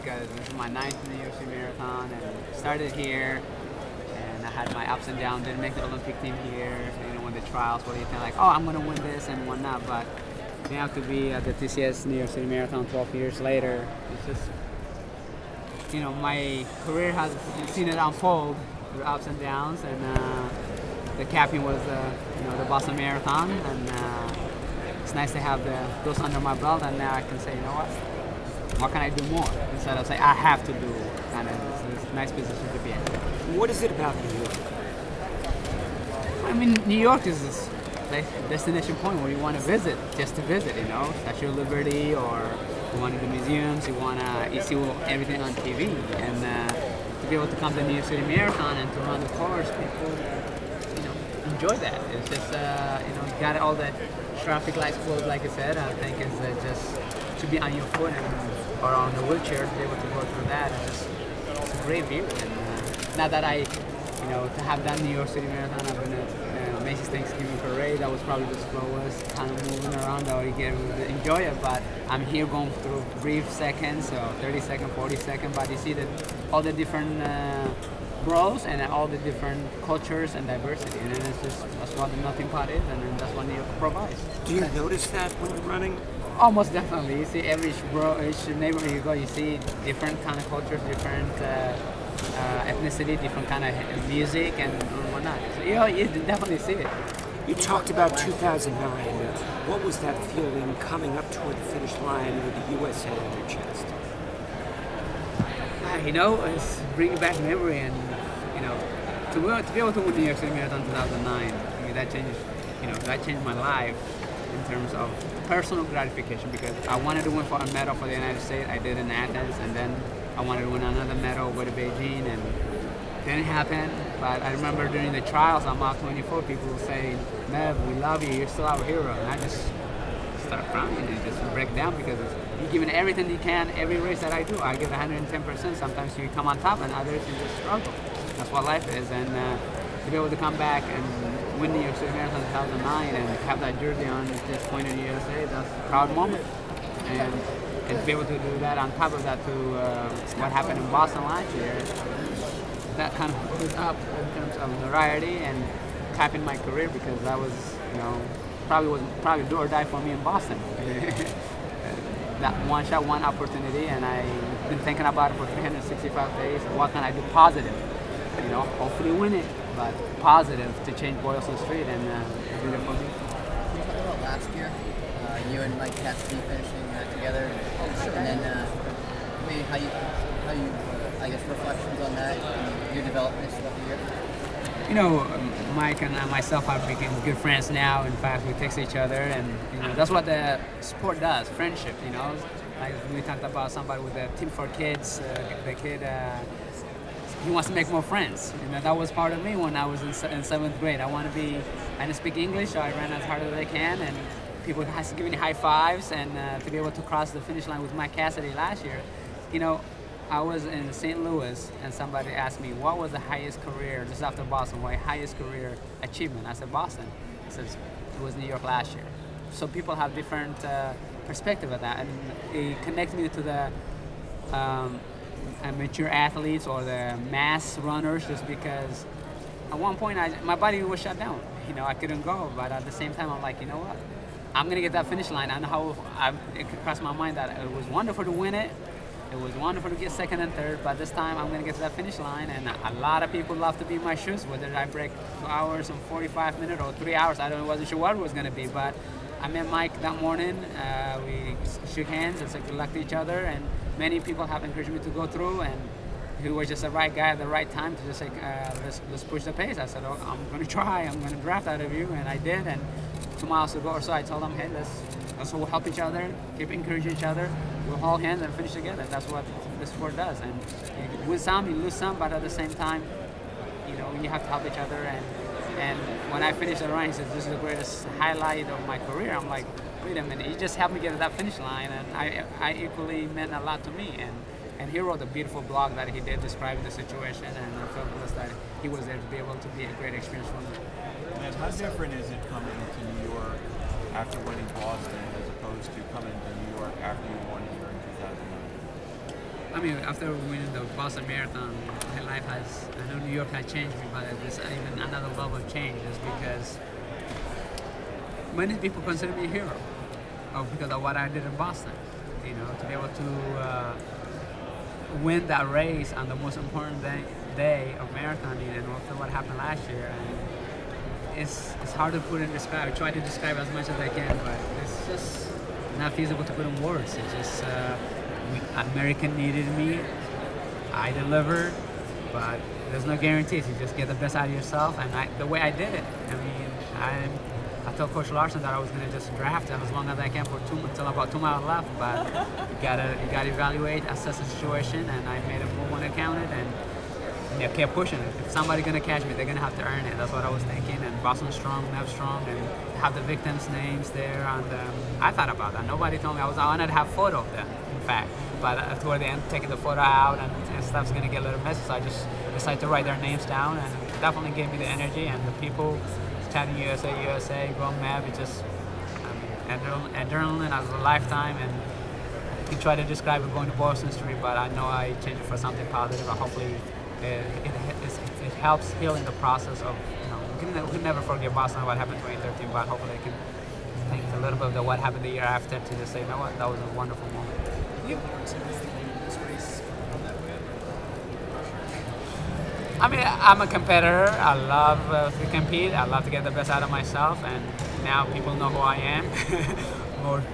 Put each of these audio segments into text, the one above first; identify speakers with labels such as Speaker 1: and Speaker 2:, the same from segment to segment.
Speaker 1: because this is my 9th New York City Marathon, and started here. And I had my ups and downs. Didn't make the Olympic team here. When the trials, where you think like, oh, I'm gonna win this and whatnot, but you have to be at the TCS New York City Marathon 12 years later. It's just, my career has seen it unfold through ups and downs, and the capping was, the Boston Marathon, and it's nice to have those under my belt, and now I can say, you know what can I do more? Instead of say, I have to do, and it's a nice position to be in.
Speaker 2: What is it about New York?
Speaker 1: I mean, New York is this destination point where you want to visit, just to visit, Statue of Liberty, or you want to do museums, you see everything on TV, and to be able to come to the New York City Marathon and to run the course, people, enjoy that. It's just, got all the traffic lights closed, like I said. I think it's just to be on your foot or on the wheelchair, to be able to go through that. It's a great view. And not that to have that New York City Marathon, I've been at Macy's Thanksgiving Parade. That was probably the slowest, kind of moving around. That you get to enjoy it. But I'm here going through brief seconds, so 30 second, 40 second. But you see all the different roles and all the different cultures and diversity, and then that's what the melting pot is, and then that's what New York provides.
Speaker 2: Do you notice that when you're running?
Speaker 1: Almost definitely. You see each neighborhood you go, you see different kind of cultures, different ethnicity, different kind of music and whatnot. So you definitely see it.
Speaker 2: You talked about 2009. What was that feeling coming up toward the finish line with the USA on your chest?
Speaker 1: It's bringing back memory, and to be able to win the New York City Marathon 2009, that changed my life in terms of personal gratification, because I wanted to win for a medal for the United States. I did in Athens, and then I wanted to win another medal with Beijing, and it didn't happen. But I remember during the trials on mile 24, people would say, "Mev, we love you. You're still our hero." And I just start crying and just break down, because you're giving everything you can. Every race that I do, I give 110%. Sometimes you come on top, and others you just struggle. That's what life is. And to be able to come back and win the New York City Marathon 2009 and have that jersey on, just point in the USA, that's a proud moment. And to be able to do that on top of that to what happened in Boston last year, that kind of goes up in terms of notoriety and tapping my career, because that was, probably do or die for me in Boston. That one shot, one opportunity, and I've been thinking about it for 365 days. What can I do positive? Hopefully win it, but positive to change Boylston Street, and do it for me.
Speaker 3: Can you talk about last year? You and Mike Keflezighi finishing together, and then maybe how you I guess reflections on that, and your development throughout the year.
Speaker 1: Mike and myself have become good friends now. In fact, we text each other, and that's what the sport does, friendship. Like we talked about somebody with a team for kids. The kid, he wants to make more friends. That was part of me when I was in 7th grade. I didn't speak English, so I ran as hard as I can, and people has to give me high fives, and to be able to cross the finish line with Mike Cassidy last year, I was in St. Louis, and somebody asked me, what was the highest career, just after Boston, what highest career achievement? I said, Boston. He says, it was New York last year. So people have different perspective of that, and it connects me to the amateur athletes or the mass runners, just because at one point my body was shut down. I couldn't go, but at the same time, I'm like, you know what? I'm gonna get that finish line. I know how it crossed my mind that it was wonderful to win it. It was wonderful to get second and third, but this time I'm going to get to that finish line, and a lot of people love to be in my shoes, whether I break 2 hours and 45 minutes or 3 hours. Wasn't sure what it was going to be, but I met Mike that morning. We shook hands and said good luck to each other, and many people have encouraged me to go through, and he was just the right guy at the right time to just say, let's push the pace. I said, oh, I'm going to try. I'm going to draft out of you, and I did, and 2 miles to go or so, I told him, hey, let's all help each other, keep encouraging each other. We'll hold hands and finish together. That's what this sport does. And you win some, you lose some, but at the same time, you have to help each other. And when I finished the run, he said, this is the greatest highlight of my career. I'm like, wait a minute, you just helped me get to that finish line, and I equally meant a lot to me. And he wrote a beautiful blog that he did describing the situation, and I felt blessed that he was there to be able to be a great experience for me.
Speaker 4: And how different is it coming to New York after winning Boston as opposed to coming to New York after you won here in
Speaker 1: I mean, after winning the Boston Marathon, my life has, I know New York has changed me, but there's even another level of change is because many people consider me a hero because of what I did in Boston. You know, to be able to win that race on the most important day of marathoning and after what happened last year. And it's hard to put in describe. I try to describe as much as I can, but it's just not feasible to put in words. It's just America needed me. I delivered, but there's no guarantees. You just get the best out of yourself, and the way I did it. I mean, I told Coach Larson that I was going to just draft him as long as I can for until about 2 miles left. But you gotta evaluate, assess the situation, and I made a move when I counted, and I kept pushing it. If somebody's going to catch me, they're going to have to earn it. That's what I was thinking. And Boston Strong, Nev Strong, and have the victims' names there. And I thought about that. Nobody told me. I wanted to have a photo of them, in fact. But toward the end, taking the photo out and stuff's going to get a little messy. So I just decided to write their names down, and it definitely gave me the energy. And the people chanting USA, go Mev. It just, I mean, adrenaline as a lifetime. And you try to describe it going to Boston Street, but I know I changed it for something positive. And hopefully, it helps heal in the process of, you know, we can never forget Boston, what happened in 2013, but hopefully I can think a little bit of what happened the year after to just say, you know what, that was a wonderful moment.
Speaker 5: You learned something in this race on that way?
Speaker 1: I mean, I'm a competitor. I love to compete. I love to get the best out of myself, and now people know who I am.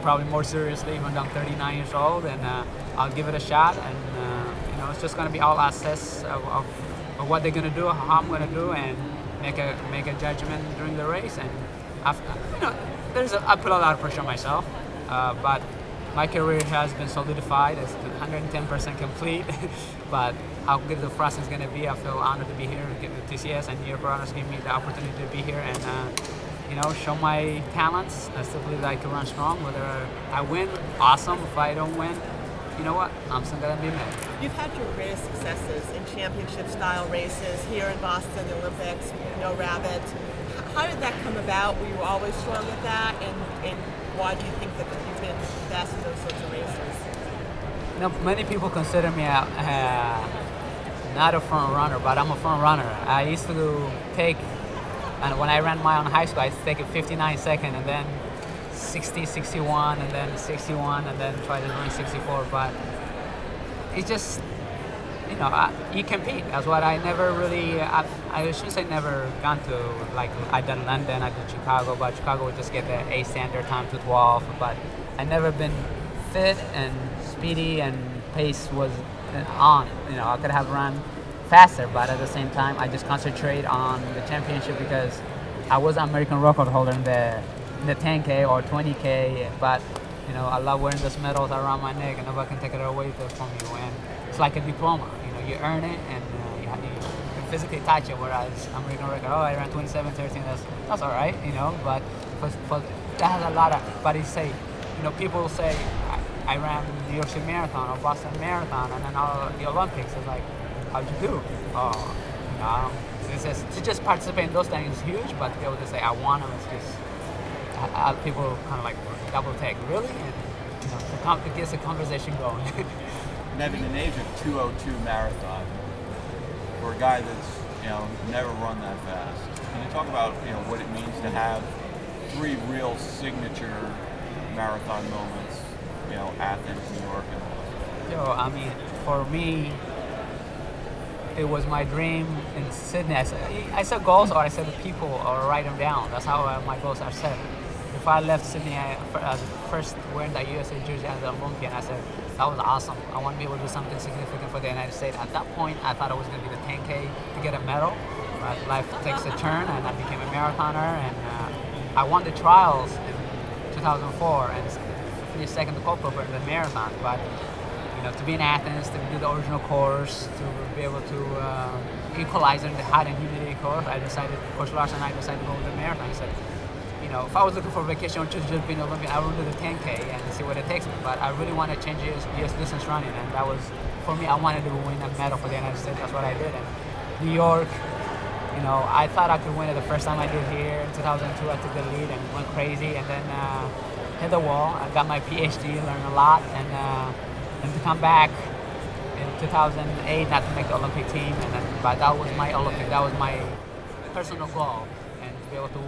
Speaker 1: Probably more seriously when I'm 39 years old, and I'll give it a shot. And it's just going to be all assess of what they're going to do, how I'm going to do, and make a judgment during the race. And I put a lot of pressure on myself, but my career has been solidified. It's 110% complete. But how good the process is going to be, I feel honored to be here. The TCS and New York Runners gave me the opportunity to be here and show my talents. I still believe that I can run strong. Whether I win, awesome. If I don't win, you know what? I'm still going to be mad.
Speaker 6: You've had your greatest successes in championship-style races here in Boston, the Olympics, No Rabbits. How did that come about? Were you always strong at that? And why do you think that you've been best in those sorts of races?
Speaker 1: Many people consider me not a front runner, but I'm a front runner. I used to take, and when I ran mile in high school, I used to take a 59 second and then 60, 61, and then 61, and then try to run 64. But it's just, you compete. That's what I never really, I shouldn't say never gone to, like I did London, I did Chicago, but Chicago would just get the A standard time to 12. But I never been fit and speedy, and pace was on. I could have run faster, but at the same time, I just concentrate on the championship because I was an American record holder in the 10K or 20K, but I love wearing those medals around my neck, and nobody can take it away from you. And it's like a diploma. You earn it, and you can physically touch it. Whereas American record, I ran 27:13. That's all right, But that has a lot of. But you say, people say I ran New York City Marathon or Boston Marathon, and then the Olympics. It's like, how'd you do? To just participate in those things is huge, but to be able to say I won them, it's just. People kind of like double take, really? And, it gets the conversation going.
Speaker 4: Nevin, an age of 2:02 marathon, for a guy that's never run that fast, can you talk about what it means to have 3 real signature marathon moments? Athens, New York, and
Speaker 1: for me, it was my dream in Sydney. I set goals, or I set the people, or write them down. That's how my goals are set. If I left Sydney, first wearing that USA jersey as an Olympian, I said, that was awesome. I want to be able to do something significant for the United States. At that point, I thought it was going to be the 10K to get a medal. But life takes a turn, and I became a marathoner. And I won the trials in 2004 and finished second to Copa in the marathon. But to be in Athens, to do the original course, to be able to equalize in the hot and humidity course, Coach Larson and I decided to go with the marathon. He said, if I was looking for a vacation or just being an Olympian, I would do the 10K and see what it takes me. But I really want to change US distance running, and that was, for me, I wanted to win a medal for the United States. That's what I did. And New York, I thought I could win it the first time I did here. In 2002, I took the lead and went crazy, and then hit the wall. I got my PhD, learned a lot, and to come back in 2008 not to make the Olympic team, but that was my Olympic. That was my personal goal, and to be able to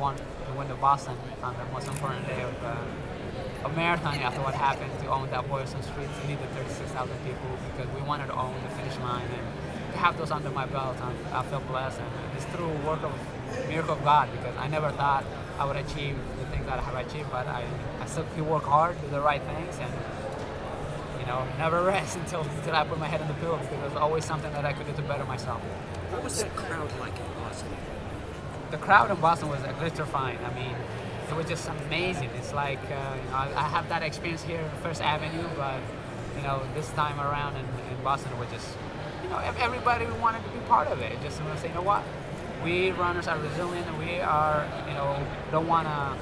Speaker 1: win the Boston on the most important day of marathon after what happened, to own that Boylston Street, to lead the 36,000 people, because we wanted to own the finish line, and to have those under my belt, I feel blessed, and it's through miracle of God, because I never thought I would achieve the things that I have achieved, but I still keep work hard, do the right things, and never rest until I put my head in the pillow, because there's always something that I could do to better myself.
Speaker 2: What was that crowd like in Boston?
Speaker 1: The crowd in Boston was electrifying. I mean, it was just amazing. It's like, I have that experience here in First Avenue, but, this time around in Boston, it was just, everybody wanted to be part of it. Just want to say, you know what? We runners are resilient, and we are, don't want to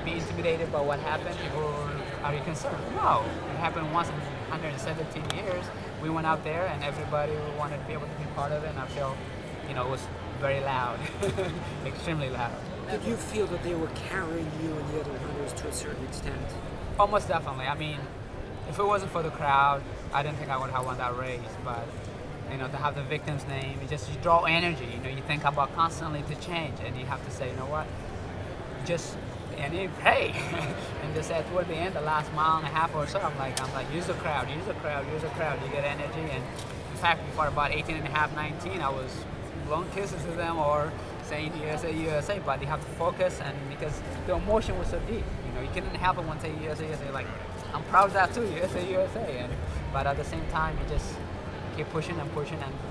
Speaker 1: be intimidated by what happened, or are you concerned? No, it happened once in 117 years. We went out there, and everybody wanted to be able to be part of it, and I feel, it was very loud, extremely loud.
Speaker 2: Did you feel that they were carrying you and the other runners to a certain extent?
Speaker 1: Almost definitely. I mean, if it wasn't for the crowd, I didn't think I would have won that race, but to have the victim's name, you draw energy. You think about constantly to change, and you have to say, you know what, hey, and just at toward the end, the last mile and a half or so, I'm like, use the crowd, use the crowd, use the crowd. You get energy, and in fact, before about 18 and a half, 19, I was blowing kisses to them or saying USA, USA, but you have to focus, and because the emotion was so deep, you couldn't help it when say USA, USA. Like, I'm proud of that too, USA, USA, but at the same time, you just keep pushing, and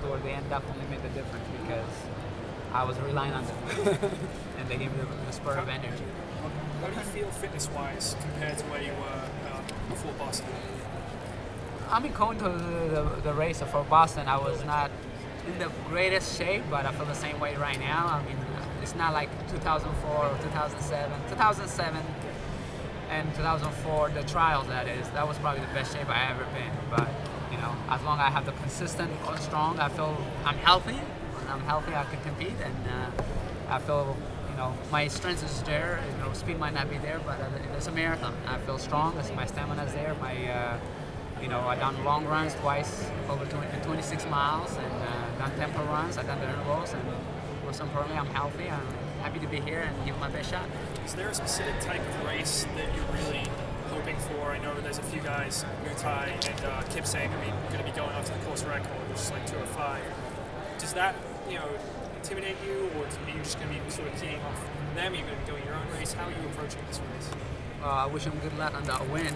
Speaker 1: toward the end, definitely made the difference, because I was relying on them, and they gave me the spur of energy.
Speaker 5: How do you feel fitness-wise compared to where you were before Boston?
Speaker 1: I mean, going to the race for Boston, I was not in the greatest shape, but I feel the same way right now. I mean, it's not like 2004 or 2007. 2007 and 2004, the trials, that was probably the best shape I ever been. But, as long as I have the consistent, strong, I feel I'm healthy. When I'm healthy, I can compete, and I feel, my strength is there. Speed might not be there, but it's a marathon. I feel strong. My stamina is there. I've done long runs twice, over 26 miles, and done tempo runs. I've done the intervals, and most importantly, I'm healthy. I'm happy to be here and give my best shot.
Speaker 5: Is there a specific type of race that you're really hoping for? I know there's a few guys, Mutai and Keflezighi, going to be going off to the course record, which is like 2:05. Does that, intimidate you, or are you just going to be sort of keying off them? Are you going to be doing your own race? How are you approaching this race?
Speaker 1: I wish them good luck on that win.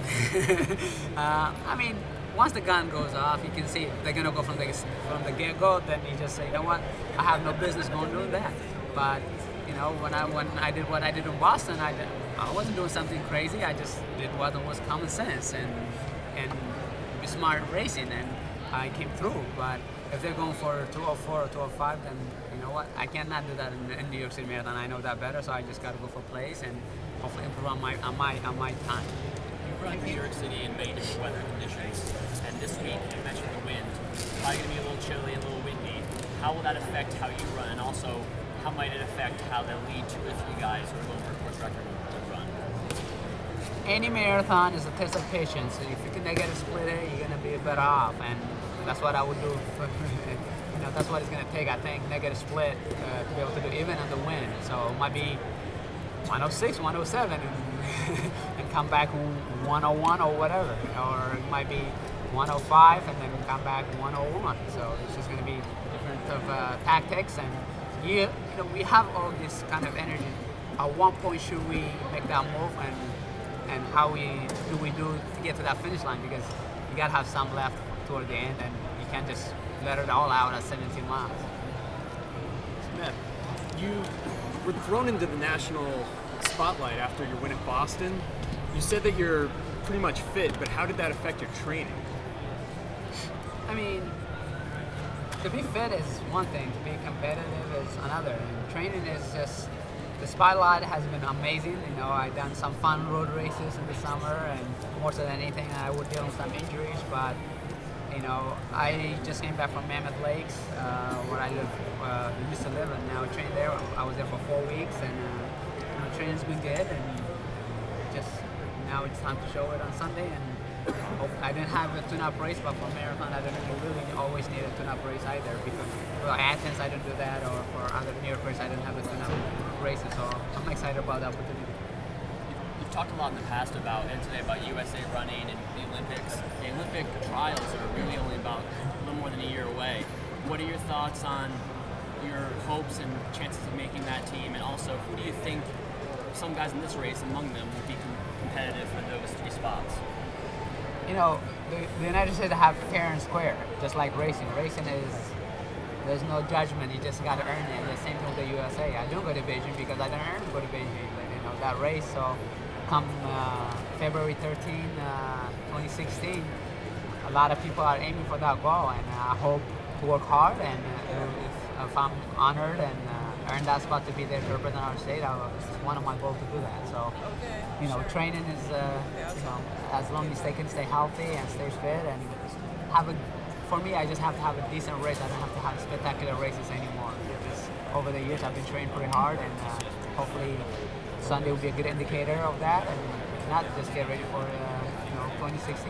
Speaker 1: I mean, once the gun goes off, you can see they're going to go from the get-go, then you just say, you know what, I have no business going doing that. But, when I did what I did in Boston, I wasn't doing something crazy. I just did what was common sense and smart racing, and I came through. But if they're going for 2:04 or 2:05, then you know what? I cannot do that in New York City Marathon. I know that better, so I just got to go for place and hopefully improve on my time.
Speaker 7: You run New York City in very different weather conditions, and this week you mentioned the wind. Probably going to be a little chilly, a little windy. How will that affect how you run, and also how might it affect how the lead 2 or 3 guys who are going for a course record would run?
Speaker 1: Any marathon is a test of patience. If you can get a splitter, you're going to be better off, and that's what I would do. That's what it's going to take, I think, negative split to be able to do even on the wind. So it might be 106, 107, and come back 101 or whatever. Or it might be 105 and then come back 101. So it's just going to be different of tactics, and we have all this kind of energy. At one point, should we make that move, and how do we do to get to that finish line? Because you got to have some left toward the end, and you can't just let it all out at 17 miles.
Speaker 8: Matt, you were thrown into the national spotlight after your win at Boston. You said that you're pretty much fit, but how did that affect your training?
Speaker 1: I mean, to be fit is one thing, to be competitive is another. And training is just, the spotlight has been amazing. I've done some fun road races in the summer, and more so than anything, I would deal with some injuries, but I just came back from Mammoth Lakes, where I used to live, and now I train there. I was there for 4 weeks, and training's been good, and just now it's time to show it on Sunday, and I didn't have a tune-up race, but for marathon, I didn't really always need a tune-up race either because for Athens, I didn't do that, or for other New York races, I didn't have a tune-up races. So I'm excited about the opportunity.
Speaker 7: You've talked a lot in the past about, and today about USA running and the Olympics. The Olympic trials are really only about a little more than a year away. What are your thoughts on your hopes and chances of making that team, and also who do you think some guys in this race among them will be competitive for those 3 spots?
Speaker 1: You know, the United States have fair and square, just like racing. Racing is, there's no judgment, you just got to earn it. The same thing with the USA. I don't go to Beijing because I didn't earn to go to Beijing, but, you know, that race. So come February 13, 2016, a lot of people are aiming for that goal, and I hope to work hard, and if I'm honored and earn that spot to be there to represent our state, it's one of my goals to do that. So, you know, training is, you know, as long as they can stay healthy and stay fit and have a, for me, I just have to have a decent race. I don't have to have spectacular races anymore. Just over the years, I've been training pretty hard, and hopefully Sunday will be a good indicator of that, and if not, just get ready for, you know, 2016.